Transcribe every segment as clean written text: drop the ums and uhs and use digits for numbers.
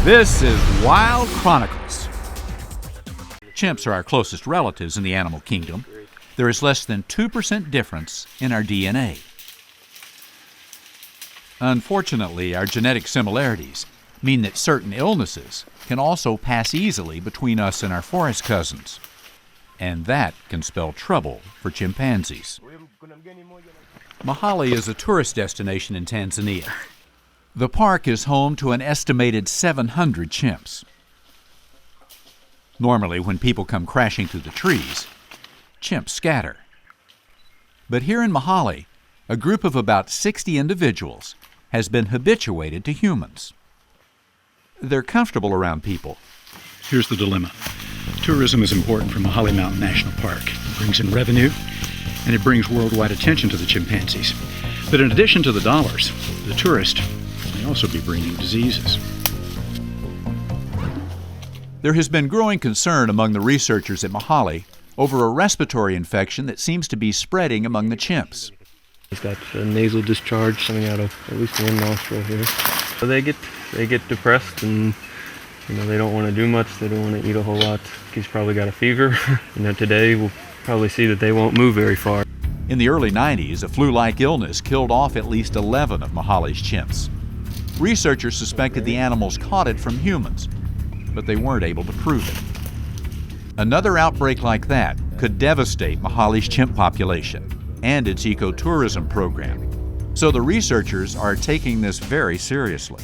This is Wild Chronicles. Chimps are our closest relatives in the animal kingdom. There is less than 2% difference in our DNA. Unfortunately, our genetic similarities mean that certain illnesses can also pass easily between us and our forest cousins. And that can spell trouble for chimpanzees. Mahale is a tourist destination in Tanzania. The park is home to an estimated 700 chimps. Normally, when people come crashing through the trees, chimps scatter. But here in Mahale, a group of about 60 individuals has been habituated to humans. They're comfortable around people. Here's the dilemma. Tourism is important for Mahale Mountains National Park. It brings in revenue, and it brings worldwide attention to the chimpanzees. But in addition to the dollars, the tourist may also be bringing diseases. There has been growing concern among the researchers at Mahale over a respiratory infection that seems to be spreading among the chimps. He's got a nasal discharge coming out of at least one nostril here. So they get depressed, and they don't want to do much. They don't want to eat a whole lot. He's probably got a fever. Today we'll probably see that they won't move very far. In the early 90s, a flu-like illness killed off at least 11 of Mahale's chimps. Researchers suspected the animals caught it from humans, but they weren't able to prove it. Another outbreak like that could devastate Mahale's chimp population and its ecotourism program. So the researchers are taking this very seriously.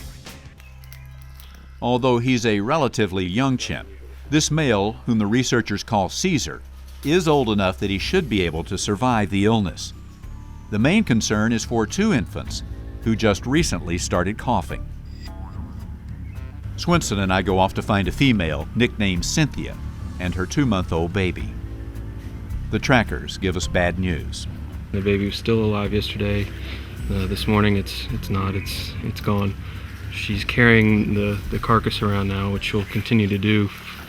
Although he's a relatively young chimp, this male, whom the researchers call Caesar, is old enough that he should be able to survive the illness. The main concern is for 2 infants who just recently started coughing. Swinson and I go off to find a female nicknamed Cynthia and her 2-month-old baby. The trackers give us bad news. The baby was still alive yesterday. This morning it's gone. She's carrying the carcass around now, which she'll continue to do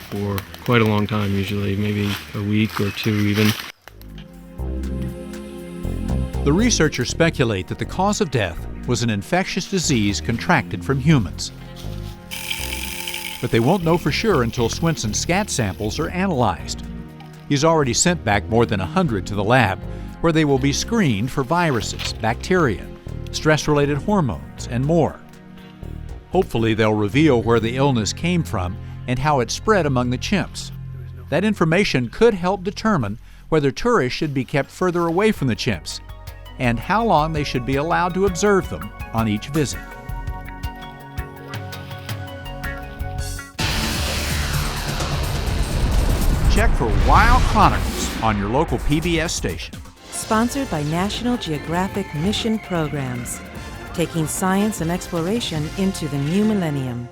for quite a long time, usually maybe a week or 2 even. The researchers speculate that the cause of death was an infectious disease contracted from humans. But they won't know for sure until Swinson's scat samples are analyzed. He's already sent back more than 100 to the lab, where they will be screened for viruses, bacteria, stress-related hormones, and more. Hopefully they'll reveal where the illness came from and how it spread among the chimps. That information could help determine whether tourists should be kept further away from the chimps and how long they should be allowed to observe them on each visit. Check for Wild Chronicles on your local PBS station. Sponsored by National Geographic Mission Programs, taking science and exploration into the new millennium.